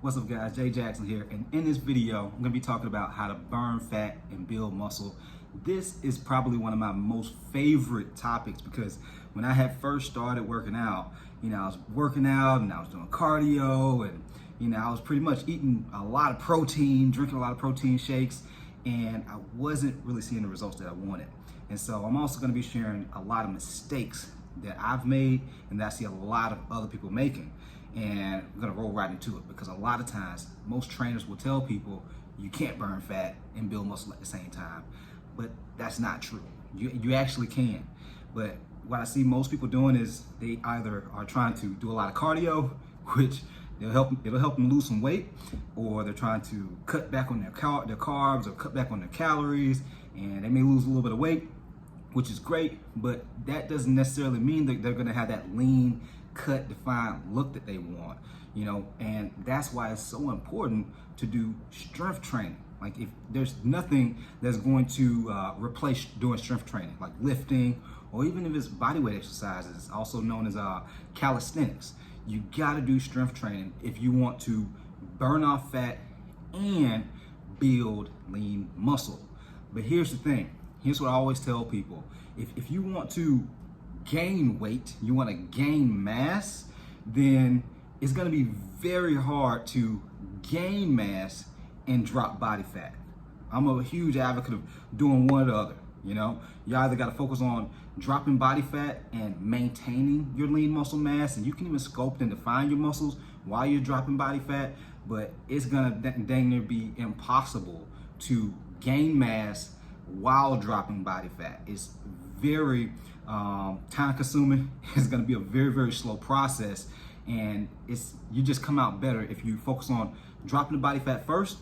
What's up guys, Jay Jackson here, and in this video I'm going to be talking about how to burn fat and build muscle. This is probably one of my most favorite topics because when I had first started working out, I was working out and I was doing cardio and I was pretty much eating a lot of protein, drinking a lot of protein shakes, and I wasn't really seeing the results that I wanted. And so I'm also going to be sharing a lot of mistakes that I've made and that I see a lot of other people making. And I'm gonna roll right into it because a lot of times most trainers will tell people you can't burn fat and build muscle at the same time, but that's not true. You actually can. But what I see most people doing is they either are trying to do a lot of cardio, which it'll help them lose some weight, or they're trying to cut back on their carbs or cut back on their calories, and they may lose a little bit of weight, which is great, but that doesn't necessarily mean that they're gonna have that lean, cut, defined look that they want, and that's why it's so important to do strength training. Like, if there's nothing that's going to replace doing strength training, like lifting, or even if it's bodyweight exercises, also known as calisthenics. You gotta do strength training if you want to burn off fat and build lean muscle. But here's the thing, here's what I always tell people. If you want to gain weight, you want to gain mass, then it's going to be very hard to gain mass and drop body fat. I'm a huge advocate of doing one or the other. You either got to focus on dropping body fat and maintaining your lean muscle mass, and you can even sculpt and define your muscles while you're dropping body fat, but it's going to dang near be impossible to gain mass while dropping body fat. It's very time consuming. It's going to be a very, very slow process, and you just come out better if you focus on dropping the body fat first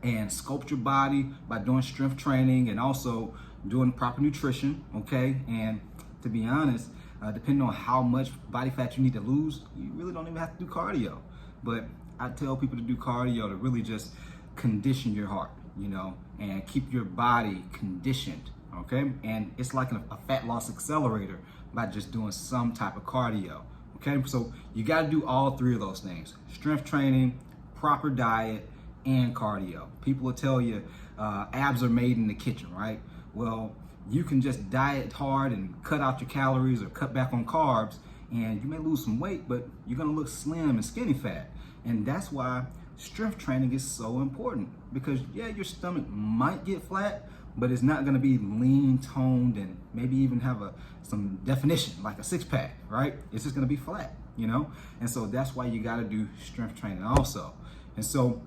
and sculpt your body by doing strength training and also doing proper nutrition. Okay, and to be honest, depending on how much body fat you need to lose, you really don't even have to do cardio. But I tell people to do cardio to really just condition your heart, and keep your body conditioned. Okay, and it's like a fat loss accelerator by just doing some type of cardio. Okay, so you got to do all three of those things: strength training, proper diet, and cardio. People will tell you abs are made in the kitchen, right? Well, you can just diet hard and cut out your calories or cut back on carbs, and you may lose some weight, but you're gonna look slim and skinny fat. And that's why strength training is so important, because your stomach might get flat, but it's not going to be lean toned and maybe even have some definition like a six-pack, right? It's just going to be flat, and so that's why you got to do strength training also. And so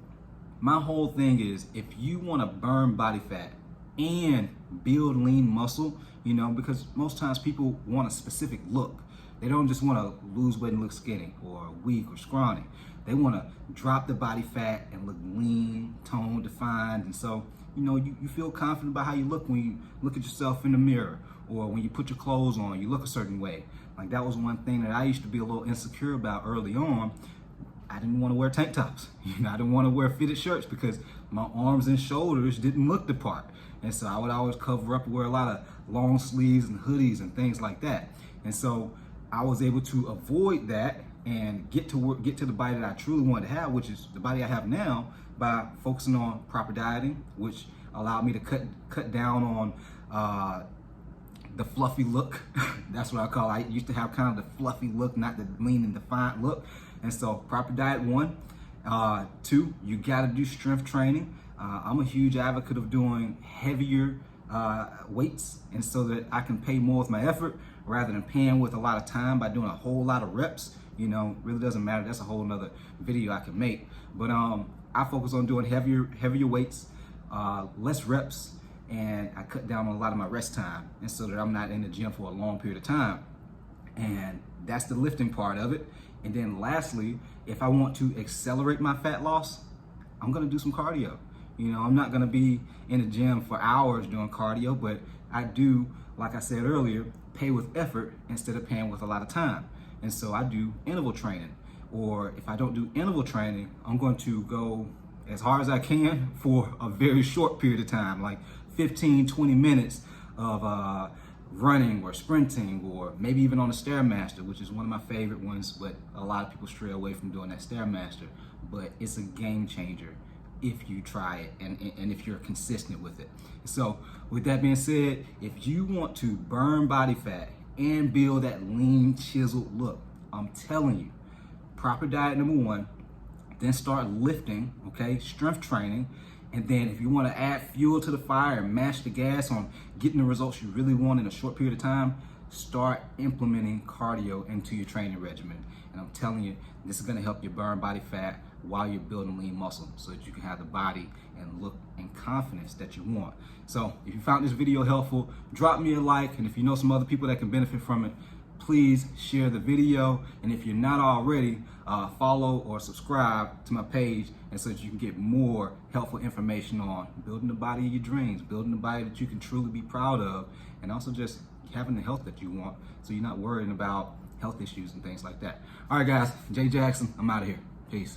my whole thing is, if you want to burn body fat and build lean muscle, because most times people want a specific look. They don't just want to lose weight and look skinny or weak or scrawny. They want to drop the body fat and look lean, toned, defined. And so, you feel confident about how you look when you look at yourself in the mirror, or when you put your clothes on, you look a certain way. Like, that was one thing that I used to be a little insecure about early on. I didn't want to wear tank tops. I didn't want to wear fitted shirts because my arms and shoulders didn't look the part. And so I would always cover up and wear a lot of long sleeves and hoodies and things like that. And so I was able to avoid that and get to the body that I truly wanted to have, which is the body I have now, by focusing on proper dieting, which allowed me to cut down on the fluffy look. That's what I call it. I used to have kind of the fluffy look, not the lean and defined look. And so proper diet, 1. 2, you got to do strength training. I'm a huge advocate of doing heavier weights, and so that I can pay more with my effort rather than paying with a lot of time by doing a whole lot of reps. Really doesn't matter. That's a whole nother video I can make. But I focus on doing heavier weights, less reps, and I cut down on a lot of my rest time, and so that I'm not in the gym for a long period of time. And that's the lifting part of it. And then lastly, if I want to accelerate my fat loss, I'm gonna do some cardio. I'm not gonna be in the gym for hours doing cardio, but I do, like I said earlier, pay with effort instead of paying with a lot of time. And so I do interval training. Or if I don't do interval training, I'm going to go as hard as I can for a very short period of time, like 15, 20 minutes of running or sprinting, or maybe even on a Stairmaster, which is one of my favorite ones, but a lot of people stray away from doing that Stairmaster. But it's a game changer if you try it and if you're consistent with it. So with that being said, if you want to burn body fat and build that lean, chiseled look, I'm telling you, proper diet, number one, then start lifting, okay, strength training. And then if you want to add fuel to the fire and mash the gas on getting the results you really want in a short period of time, start implementing cardio into your training regimen. And I'm telling you, this is going to help you burn body fat while you're building lean muscle so that you can have the body and look and confidence that you want. So if you found this video helpful, drop me a like. And if you know some other people that can benefit from it, please share the video. And if you're not already, follow or subscribe to my page, and so that you can get more helpful information on building the body of your dreams, building the body that you can truly be proud of, and also just having the health that you want so you're not worrying about health issues and things like that. All right, guys, Jay Jackson, I'm out of here. Peace.